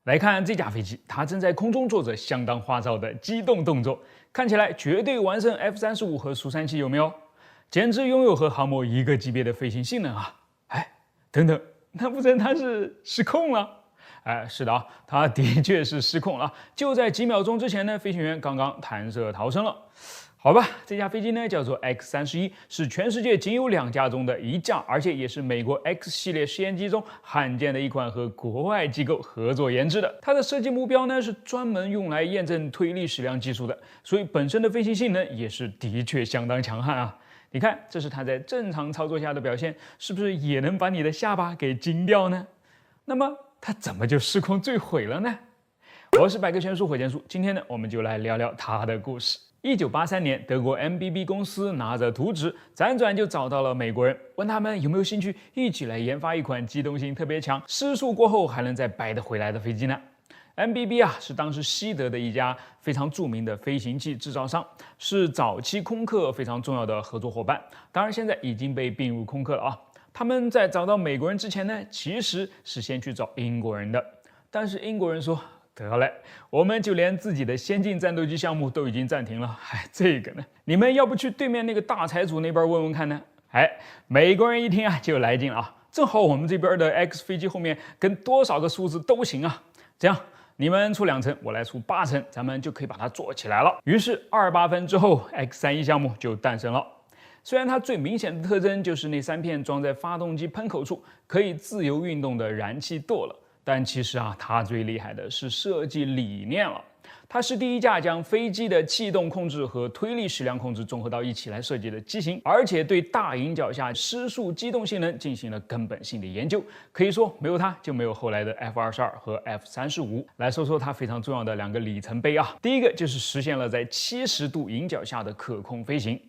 来看这架飞机，它正在空中做着相当花哨的机动动作，看起来绝对完胜 F-35和苏37，有没有？简直拥有和航母一个级别的飞行性能啊！哎，等等，难不成它是失控了？哎，是的啊，它的确是失控了。就在几秒钟之前呢，飞行员刚刚弹射逃生了。好吧，这架飞机呢叫做 X-31，是全世界仅有2架中的1架，而且也是美国 X 系列试验机中罕见的一款和国外机构合作研制的。它的设计目标呢是专门用来验证推力矢量技术的，所以本身的飞行性能也是的确相当强悍啊。你看，这是它在正常操作下的表现，是不是也能把你的下巴给惊掉呢？那么它怎么就失控坠毁了呢？我是百科全书火箭叔，今天呢我们就来聊聊它的故事。1983年，德国 MBB 公司拿着图纸，辗转就找到了美国人，问他们有没有兴趣一起来研发一款机动性特别强、失速过后还能再掰得回来的飞机呢？MBB 是当时西德的一家非常著名的飞行器制造商，是早期空客非常重要的合作伙伴。当然，现在已经被并入空客了啊。他们在找到美国人之前呢，其实是先去找英国人的，但是英国人说，得嘞，我们就连自己的先进战斗机项目都已经暂停了，这个呢，你们要不去对面那个大财主那边问问看呢？美国人一听就来劲了啊，正好我们这边的 X 飞机后面跟多少个数字都行啊，这样你们出2成，我来出8成，咱们就可以把它做起来了。于是28分之后 ，X-31项目就诞生了。虽然它最明显的特征就是那3片装在发动机喷口处可以自由运动的燃气舵了。但其实它最厉害的是设计理念了。它是第一架将飞机的气动控制和推力矢量控制综合到一起来设计的机型，而且对大迎角下失速机动性能进行了根本性的研究。可以说，没有它就没有后来的 F-22和 F-35。来说说它非常重要的2个里程碑啊。第一个就是实现了在70度迎角下的可控飞行。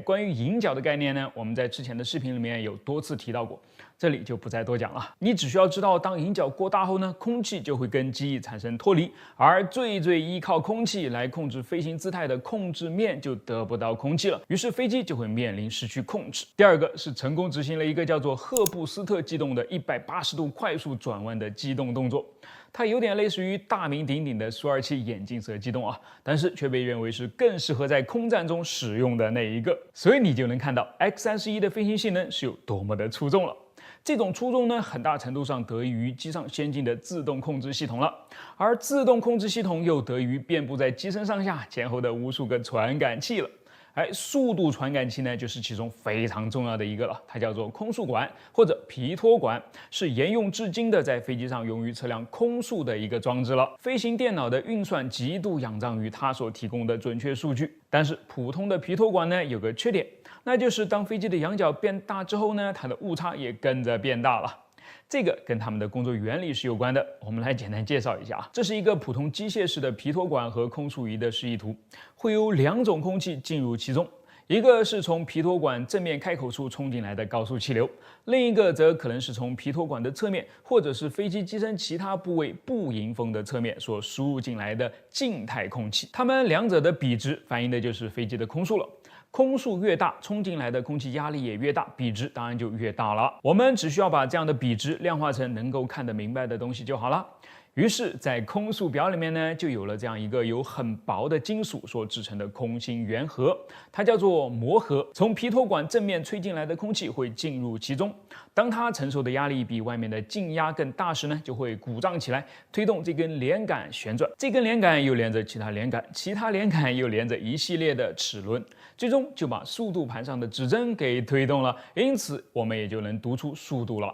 关于迎角的概念呢，我们在之前的视频里面有多次提到过，这里就不再多讲了。你只需要知道，当迎角过大后呢，空气就会跟机翼产生脱离，而最依靠空气来控制飞行姿态的控制面就得不到空气了，于是飞机就会面临失去控制。第二个是成功执行了一个叫做赫布斯特机动的180度快速转弯的机动动作。它有点类似于大名鼎鼎的苏27眼镜蛇机动啊，但是却被认为是更适合在空战中使用的那一个。所以你就能看到 X-31的飞行性能是有多么的出众了。这种出众呢，很大程度上得益于机上先进的自动控制系统了，而自动控制系统又得益于遍布在机身上下前后的无数个传感器了。速度传感器呢，就是其中非常重要的一个了，它叫做空速管或者皮托管，是沿用至今的在飞机上用于测量空速的一个装置了。飞行电脑的运算极度仰仗于它所提供的准确数据，但是普通的皮托管呢有个缺点，那就是当飞机的仰角变大之后呢，它的误差也跟着变大了。这个跟他们的工作原理是有关的，我们来简单介绍一下。这是一个普通机械式的皮托管和空速仪的示意图，会有2种空气进入其中，一个是从皮托管正面开口处冲进来的高速气流，另一个则可能是从皮托管的侧面或者是飞机机身其他部位不迎风的侧面所输入进来的静态空气。它们2者的比值反映的就是飞机的空速了。空速越大，冲进来的空气压力也越大，比值当然就越大了。我们只需要把这样的比值量化成能够看得明白的东西就好了。于是，在空速表里面呢，就有了这样一个由很薄的金属所制成的空心圆盒，它叫做膜盒。从皮托管正面吹进来的空气会进入其中，当它承受的压力比外面的静压更大时呢，就会鼓胀起来，推动这根连杆旋转。这根连杆又连着其他连杆，其他连杆又连着一系列的齿轮，最终就把速度盘上的指针给推动了，因此我们也就能读出速度了。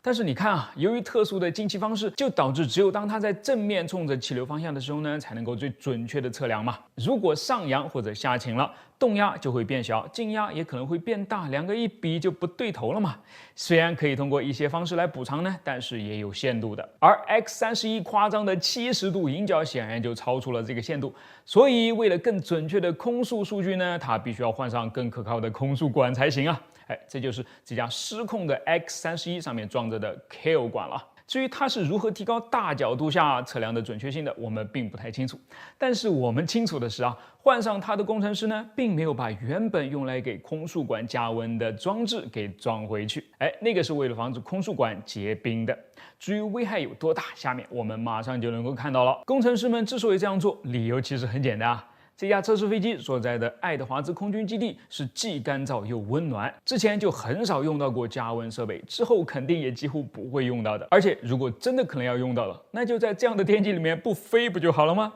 但是你看由于特殊的进气方式，就导致只有当它在正面冲着气流方向的时候呢，才能够最准确的测量嘛。如果上扬或者下倾了，动压就会变小，静压也可能会变大，2个一比就不对头了嘛。虽然可以通过一些方式来补偿呢，但是也有限度的。而 X-31夸张的70度迎角显然就超出了这个限度，所以为了更准确的空速数据呢，它必须要换上更可靠的空速管才行啊。这就是这架失控的 X-31上面装着的 KILL 管了。至于它是如何提高大角度下测量的准确性的，我们并不太清楚。但是我们清楚的是换上它的工程师呢，并没有把原本用来给空速管加温的装置给装回去。那个是为了防止空速管结冰的。至于危害有多大，下面我们马上就能够看到了。工程师们之所以这样做，理由其实很简单啊。这架测试飞机所在的爱德华兹空军基地是既干燥又温暖，之前就很少用到过加温设备，之后肯定也几乎不会用到的。而且如果真的可能要用到了，那就在这样的天气里面不飞不就好了吗？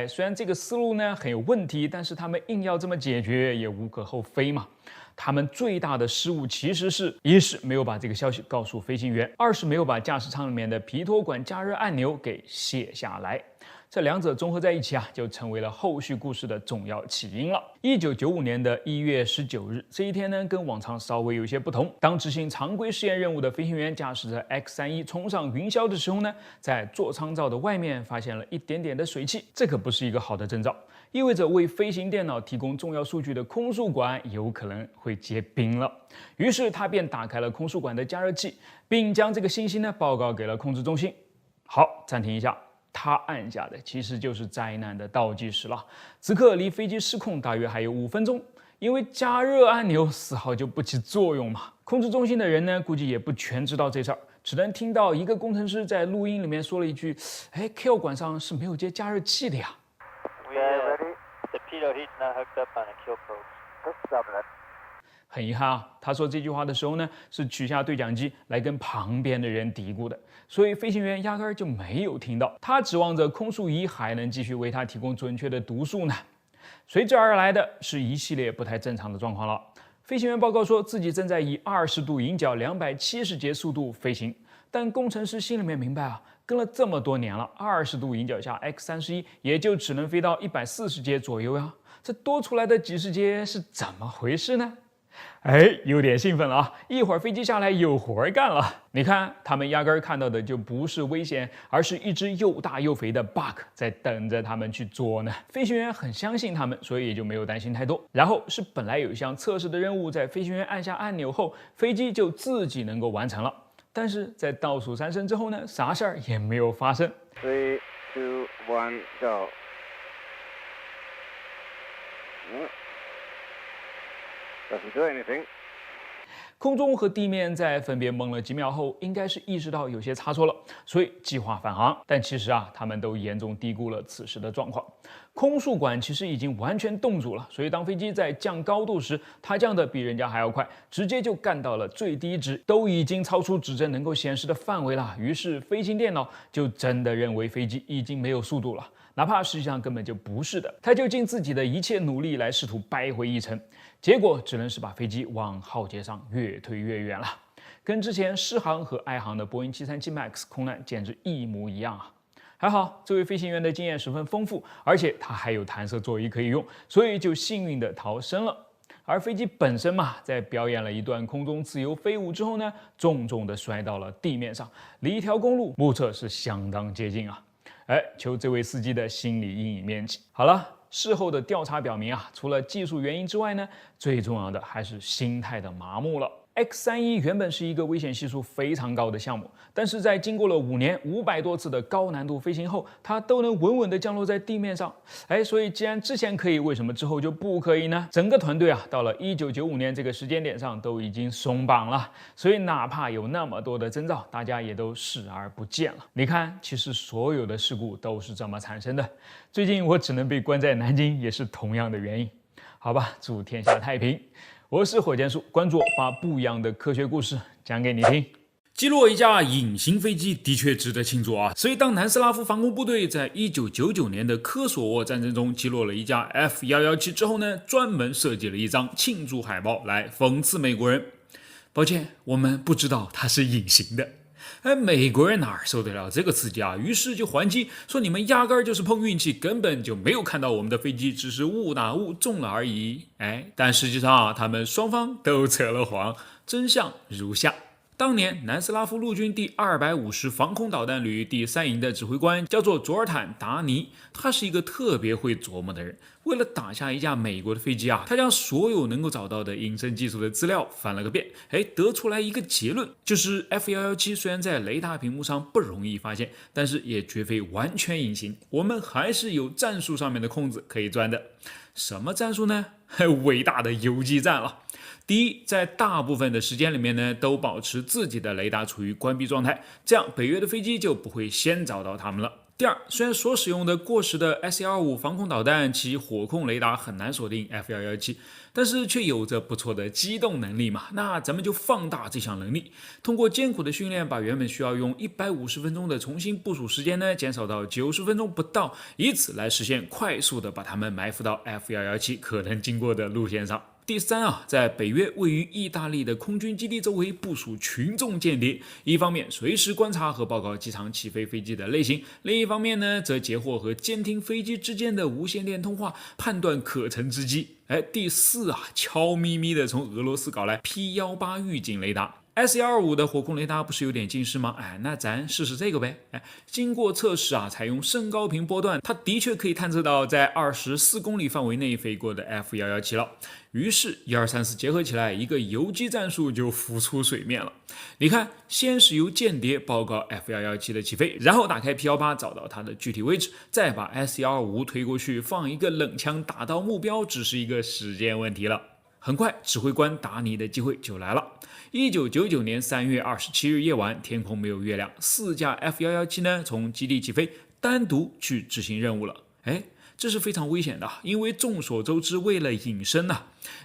虽然这个思路呢很有问题，但是他们硬要这么解决也无可厚非嘛。他们最大的失误其实是：一是没有把这个消息告诉飞行员，二是没有把驾驶舱里面的皮托管加热按钮给卸下来。这两者综合在一起啊，就成为了后续故事的重要起因了。1995年的1月19日，这一天呢，跟往常稍微有些不同。当执行常规试验任务的飞行员驾驶着 X-31冲上云霄的时候呢，在座舱罩的外面发现了一点点的水汽，这可不是一个好的征兆，意味着为飞行电脑提供重要数据的空速管有可能会结冰了。于是他便打开了空速管的加热器，并将这个信息呢报告给了控制中心。好，暂停一下。他按下的其实就是灾难的倒计时了，此刻离飞机失控大约还有5分钟，因为加热按钮丝毫就不起作用嘛。控制中心的人呢，估计也不全知道这事儿，只能听到一个工程师在录音里面说了一句：“Kill 管上是没有接加热器的呀。” The pitot heat's not hooked up on the kill probes. 很遗憾啊，他说这句话的时候呢，是取下对讲机来跟旁边的人嘀咕的，所以飞行员压根儿就没有听到。他指望着空速仪还能继续为他提供准确的读数呢。随之而来的是一系列不太正常的状况了。飞行员报告说自己正在以20度迎角270节速度飞行，但工程师心里面明白啊，跟了这么多年了，20度迎角下 X-31也就只能飞到140节左右呀，这多出来的几十节是怎么回事呢？有点兴奋了啊！一会儿飞机下来有活干了。你看，他们压根儿看到的就不是危险，而是一只又大又肥的 bug 在等着他们去捉呢。飞行员很相信他们，所以也就没有担心太多。然后是本来有一项测试的任务，在飞行员按下按钮后，飞机就自己能够完成了。但是在倒数3声之后呢，啥事儿也没有发生。3, 2, 1, go. Doesn't do anything. 空中和地面在分别懵了几秒后，应该是意识到有些差错了，所以计划返航。但其实啊，他们都严重低估了此时的状况。空速管其实已经完全冻住了，所以当飞机在降高度时，它降的比人家还要快，直接就干到了最低值，都已经超出指针能够显示的范围了。于是飞行电脑就真的认为飞机已经没有速度了，哪怕实际上根本就不是的。他就尽自己的一切努力来试图掰回一城，结果只能是把飞机往浩劫上越推越远了，跟之前失航和哀航的波音737 MAX 空难简直一模一样啊！还好，这位飞行员的经验十分丰富，而且他还有弹射座椅可以用，所以就幸运的逃生了。而飞机本身嘛，在表演了一段空中自由飞舞之后呢，重重的摔到了地面上，离一条公路目测是相当接近啊！求这位司机的心理阴影面积。好了，事后的调查表明啊，除了技术原因之外呢，最重要的还是心态的麻木了。X-31原本是一个危险系数非常高的项目，但是在经过了5年500多次的高难度飞行后，它都能稳稳地降落在地面上。所以既然之前可以，为什么之后就不可以呢？整个团队啊，到了1995年这个时间点上都已经松绑了，所以哪怕有那么多的征兆，大家也都视而不见了。你看，其实所有的事故都是这么产生的。最近我只能被关在南京，也是同样的原因。好吧，祝天下太平。我是火箭叔，关注我，把不一样的科学故事讲给你听。击落一架隐形飞机的确值得庆祝啊！所以当南斯拉夫防空部队在1999年的科索沃战争中击落了一架 F-117之后呢，专门设计了一张庆祝海报来讽刺美国人。抱歉，我们不知道它是隐形的。美国人哪受得了这个刺激啊？于是就还击说你们压根儿就是碰运气，根本就没有看到我们的飞机只是误打误中了而已。但实际上啊，他们双方都扯了谎，真相如下。当年南斯拉夫陆军第250防空导弹旅第3营的指挥官叫做佐尔坦·达尼，他是一个特别会琢磨的人。为了打下一架美国的飞机啊，他将所有能够找到的隐身技术的资料翻了个遍，得出来一个结论，就是 F-117虽然在雷达屏幕上不容易发现，但是也绝非完全隐形，我们还是有战术上面的空子可以钻的。什么战术呢？伟大的游击战了。第一，在大部分的时间里面呢，都保持自己的雷达处于关闭状态，这样北约的飞机就不会先找到他们了。第二，虽然所使用的过时的 S-125防空导弹其火控雷达很难锁定 F-117，但是却有着不错的机动能力嘛，那咱们就放大这项能力，通过艰苦的训练，把原本需要用150分钟的重新部署时间呢，减少到90分钟不到，以此来实现快速的把它们埋伏到 F-117可能经过的路线上。第三在北约位于意大利的空军基地周围部署群众间谍，一方面随时观察和报告机场起飞飞机的类型，另一方面呢，则截获和监听飞机之间的无线电通话，判断可乘之机。第四悄咪咪的从俄罗斯搞来 P-18预警雷达。S-125的火控雷达不是有点近视吗？那咱试试这个呗。经过测试采用甚高频波段，它的确可以探测到在24公里范围内飞过的 F-117了。于是1234结合起来，一个游击战术就浮出水面了。你看，先是由间谍报告 F-117的起飞，然后打开 P-18找到它的具体位置，再把 S-125推过去，放一个冷枪打到目标，只是一个时间问题了。很快，指挥官达尼的机会就来了。1999年3月27日夜晚，天空没有月亮，4架 F-117呢从基地起飞，单独去执行任务了。这是非常危险的，因为众所周知，为了隐身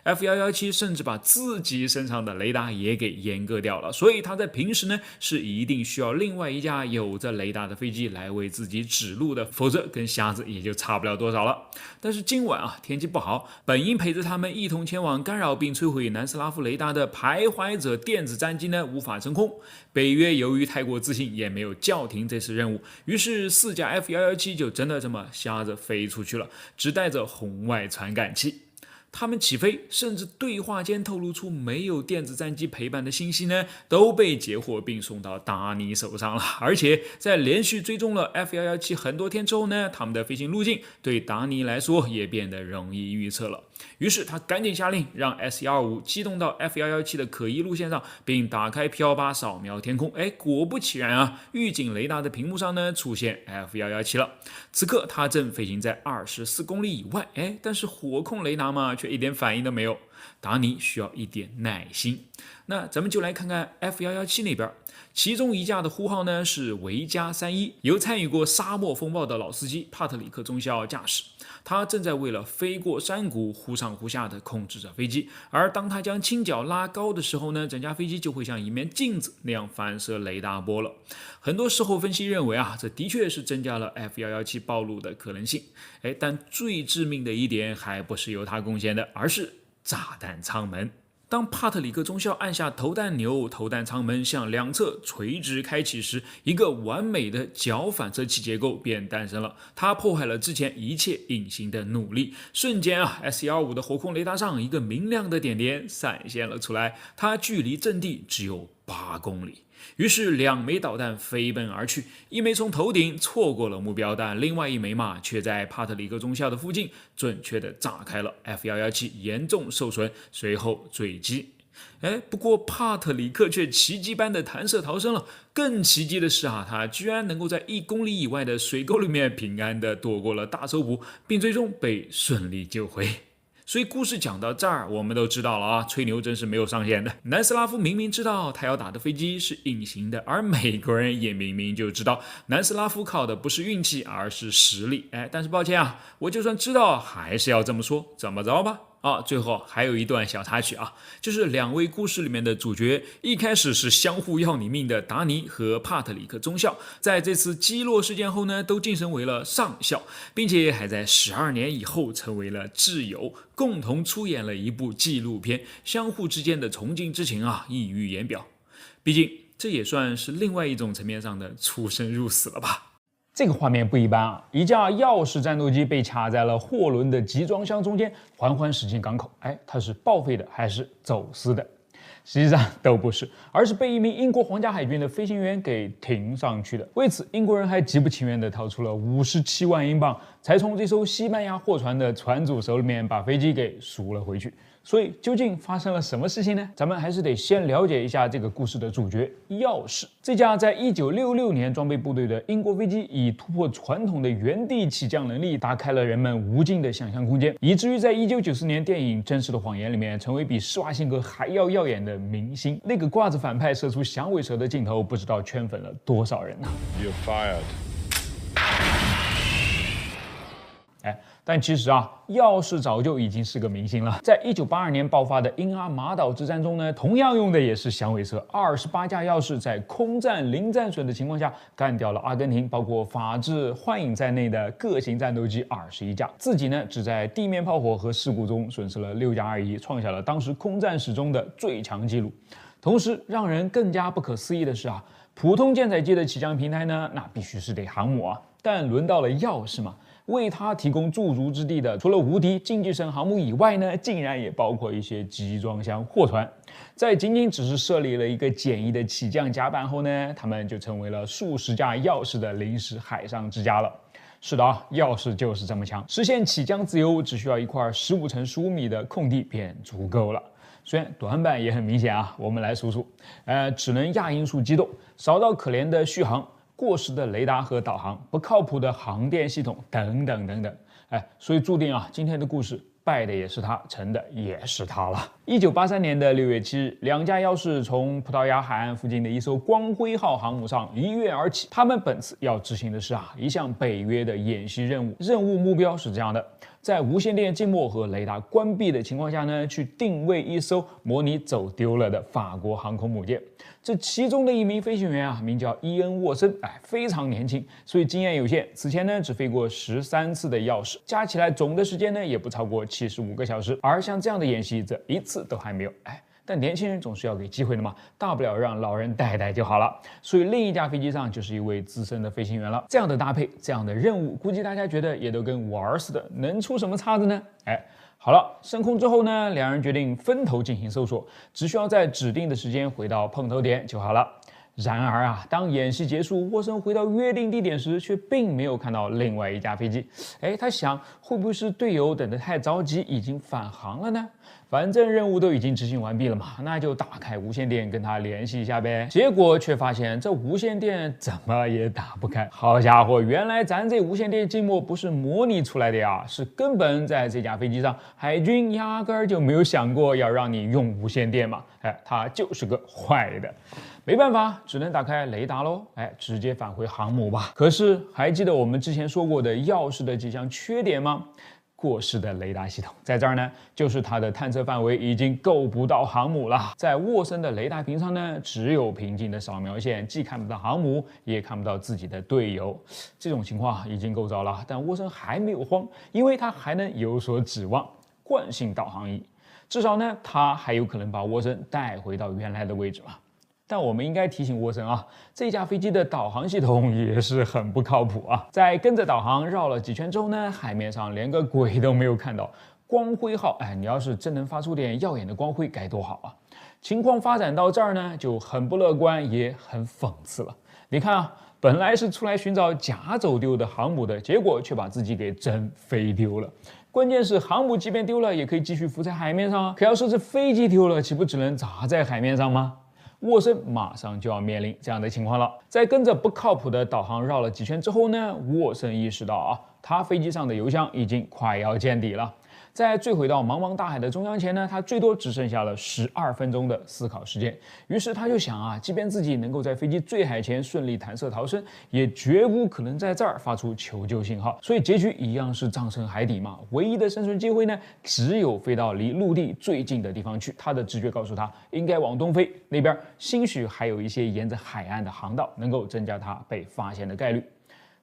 F-117甚至把自己身上的雷达也给阉割掉了，所以他在平时呢是一定需要另外一架有着雷达的飞机来为自己指路的，否则跟瞎子也就差不了多少了。但是今晚天气不好，本应陪着他们一同前往干扰并摧毁南斯拉夫雷达的徘徊者电子战机呢无法升空，北约由于太过自信，也没有叫停这次任务，于是4架 F-117就真的这么瞎着飞出去了，只带着红外传感器。他们起飞，甚至对话间透露出没有电子战机陪伴的信息呢，都被截获并送到达尼手上了。而且在连续追踪了 F-117很多天之后呢，他们的飞行路径对达尼来说也变得容易预测了。于是他赶紧下令让 S-125机动到 F-117的可疑路线上，并打开 P-18扫描天空。果不其然预警雷达的屏幕上呢出现 F-117了。此刻它正飞行在24公里以外，但是火控雷达嘛却一点反应都没有。达尼需要一点耐心。那咱们就来看看 F-117那边，其中一架的呼号呢是维加31，由参与过沙漠风暴的老司机帕特里克中校驾驶。他正在为了飞过山谷忽上忽下的控制着飞机，而当他将倾角拉高的时候呢，整架飞机就会像一面镜子那样反射雷达波了。很多事后分析认为这的确是增加了 F-117暴露的可能性。但最致命的一点还不是由他贡献的，而是炸弹舱门。当帕特里克中校按下投弹钮，投弹舱门向两侧垂直开启时，一个完美的角反射器结构便诞生了。它破坏了之前一切隐形的努力，瞬间S-125的火控雷达上一个明亮的点点闪现了出来，它距离阵地只有8公里。于是2枚导弹飞奔而去，一枚从头顶错过了目标，但另外一枚却在帕特里克中校的附近准确地炸开了 F-117，严重受损，随后坠机。不过帕特里克却奇迹般的弹射逃生了。更奇迹的是他居然能够在1公里以外的水沟里面平安地躲过了大搜捕，并最终被顺利救回。所以故事讲到这儿，我们都知道了吹牛真是没有上限的。南斯拉夫明明知道他要打的飞机是隐形的，而美国人也明明就知道南斯拉夫靠的不是运气，而是实力。但是抱歉我就算知道还是要这么说，怎么着吧？最后还有一段小插曲就是2位故事里面的主角一开始是相互要你命的达尼和帕特里克中校，在这次击落事件后呢，都晋升为了上校，并且还在12年以后成为了挚友，共同出演了一部纪录片，相互之间的崇敬之情溢于言表。毕竟这也算是另外一种层面上的出生入死了吧。这个画面不一般一架钥匙战斗机被卡在了货轮的集装箱中间，缓缓驶进港口。它是报废的还是走私的？实际上都不是，而是被一名英国皇家海军的飞行员给停上去的。为此，英国人还极不情愿地掏出了57万英镑，才从这艘西班牙货船的船主手里面把飞机给赎了回去。所以究竟发生了什么事情呢？咱们还是得先了解一下这个故事的主角钥匙。这架在1966年装备部队的英国飞机，以突破传统的原地起降能力，打开了人们无尽的想象空间，以至于在1994年电影《真实的谎言》里面，成为比施瓦辛格还要耀眼的明星。那个挂着反派射出响尾蛇的镜头，不知道圈粉了多少人呢You're fired. 但其实钥匙早就已经是个明星了。在1982年爆发的英阿马岛之战中呢，同样用的也是响尾蛇，28架钥匙在空战零战损的情况下，干掉了阿根廷包括法治、幻影在内的各型战斗机21架，自己呢只在地面炮火和事故中损失了6架而已，创下了当时空战史中的最强纪录。同时，让人更加不可思议的是普通舰载机的起降平台呢，那必须是得航母但轮到了钥匙嘛。为它提供驻足之地的，除了无敌竞技神航母以外呢，竟然也包括一些集装箱货船。在仅仅只是设立了一个简易的起降甲板后呢，他们就成为了数十架钥匙的临时海上之家了。是的钥匙就是这么强，实现起降自由只需要一块15乘15米的空地便足够了。虽然短板也很明显我们来数数，只能亚音速机动，少到可怜的续航。过时的雷达和导航，不靠谱的航电系统，等等等等，所以注定今天的故事败的也是他，成的也是他了。1983年的6月7日，2架钥匙从葡萄牙海岸附近的一艘光辉号航母上一跃而起。他们本次要执行的是一项北约的演习任务，任务目标是这样的：在无线电静默和雷达关闭的情况下呢，去定位一艘模拟走丢了的法国航空母舰。这其中的一名飞行员名叫伊恩·沃森，非常年轻，所以经验有限。此前呢，只飞过13次的钥匙，加起来总的时间呢，也不超过75个小时。而像这样的演习，这一次都还没有。但年轻人总是要给机会的嘛，大不了让老人带带就好了。所以另一架飞机上就是一位资深的飞行员了。这样的搭配，这样的任务，估计大家觉得也都跟玩似的，能出什么岔子呢？好了，升空之后呢，两人决定分头进行搜索，只需要在指定的时间回到碰头点就好了。然而当演习结束，沃森回到约定地点时，却并没有看到另外一架飞机。他想，会不会是队友等得太着急，已经返航了呢？反正任务都已经执行完毕了嘛，那就打开无线电跟他联系一下呗。结果却发现这无线电怎么也打不开。好家伙，原来咱这无线电静默不是模拟出来的呀，是根本在这架飞机上，海军压根儿就没有想过要让你用无线电嘛。它就是个坏的。没办法，只能打开雷达喽，直接返回航母吧。可是还记得我们之前说过的钥匙的几项缺点吗？过时的雷达系统，在这儿呢，就是它的探测范围已经够不到航母了。在沃森的雷达屏上呢，只有平静的扫描线，既看不到航母，也看不到自己的队友。这种情况已经够糟了，但沃森还没有慌，因为他还能有所指望——惯性导航仪。至少呢，他还有可能把沃森带回到原来的位置嘛。但我们应该提醒沃森这架飞机的导航系统也是很不靠谱在跟着导航绕了几圈之后呢，海面上连个鬼都没有看到。光辉号，你要是真能发出点耀眼的光辉该多好情况发展到这儿呢，就很不乐观，也很讽刺了。你看本来是出来寻找假走丢的航母的，结果却把自己给真飞丢了。关键是航母即便丢了，也可以继续浮在海面上可要是这飞机丢了，岂不只能砸在海面上吗？沃森马上就要面临这样的情况了。在跟着不靠谱的导航绕了几圈之后呢，沃森意识到他飞机上的油箱已经快要见底了。在坠毁到茫茫大海的中央前呢，他最多只剩下了12分钟的思考时间。于是他就想即便自己能够在飞机坠海前顺利弹射逃生，也绝无可能在这儿发出求救信号。所以结局一样是葬身海底嘛。唯一的生存机会呢，只有飞到离陆地最近的地方去。他的直觉告诉他，应该往东飞，那边兴许还有一些沿着海岸的航道，能够增加他被发现的概率。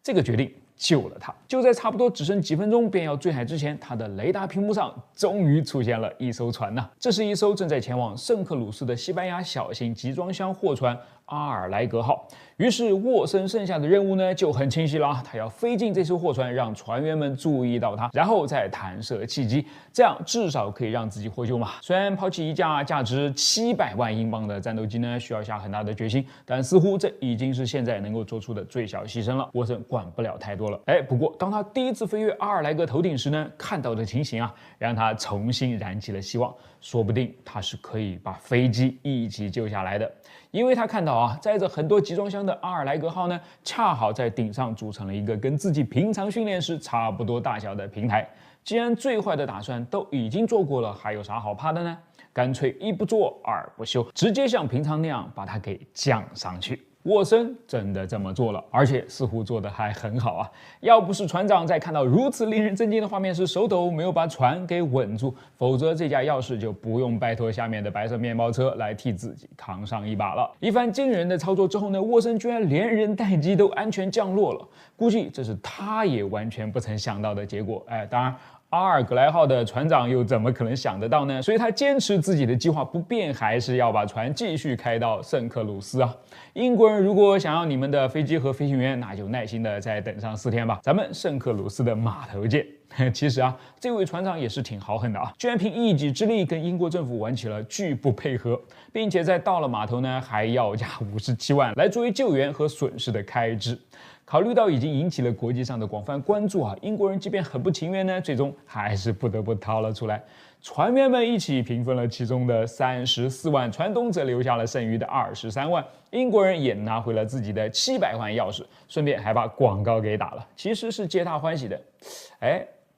这个决定救了他。就在差不多只剩几分钟便要坠海之前，他的雷达屏幕上终于出现了一艘船这是一艘正在前往圣克鲁斯的西班牙小型集装箱货船阿尔莱格号。于是沃森剩下的任务呢就很清晰了啊，他要飞进这艘货船，让船员们注意到他，然后再弹射契机，这样至少可以让自己获救嘛。虽然抛弃一架价值700万英镑的战斗机呢需要下很大的决心，但似乎这已经是现在能够做出的最小牺牲了。沃森管不了太多了。不过当他第一次飞越阿尔莱格头顶时呢，看到的情形啊，让他重新燃起了希望，说不定他是可以把飞机一起救下来的。因为他看到啊，载着很多集装箱的阿尔莱格号呢，恰好在顶上组成了一个跟自己平常训练时差不多大小的平台。既然最坏的打算都已经做过了，还有啥好怕的呢？干脆一不做二不休，直接像平常那样把它给降上去。沃森真的这么做了，而且似乎做得还很好啊！要不是船长在看到如此令人震惊的画面时手抖没有把船给稳住，否则这架钥匙就不用拜托下面的白色面包车来替自己扛上一把了。一番惊人的操作之后呢，沃森居然连人带机都安全降落了，估计这是他也完全不曾想到的结果。当然。阿尔格莱号的船长又怎么可能想得到呢？所以他坚持自己的计划不变，还是要把船继续开到圣克鲁斯啊。英国人如果想要你们的飞机和飞行员，那就耐心的再等上4天吧。咱们圣克鲁斯的码头见。其实啊，这位船长也是挺豪横的啊，居然凭一己之力跟英国政府玩起了拒不配合，并且在到了码头呢，还要价57万来作为救援和损失的开支。考虑到已经引起了国际上的广泛关注啊，英国人即便很不情愿呢，最终还是不得不掏了出来。船员们一起平分了其中的34万，船东则留下了剩余的23万，英国人也拿回了自己的700万钥匙，顺便还把广告给打了，其实是皆大欢喜的。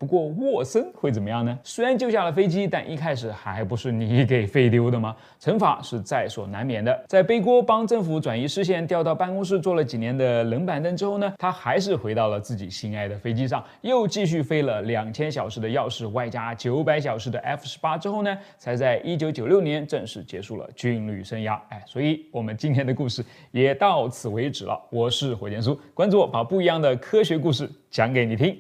不过沃森会怎么样呢？虽然救下了飞机，但一开始还不是你给飞丢的吗？惩罚是在所难免的。在背锅帮政府转移视线，调到办公室做了几年的冷板凳之后呢，他还是回到了自己心爱的飞机上，又继续飞了2000小时的钥匙，外加900小时的 F-18之后呢，才在1996年正式结束了军旅生涯。所以我们今天的故事也到此为止了。我是火箭叔，关注我，把不一样的科学故事讲给你听。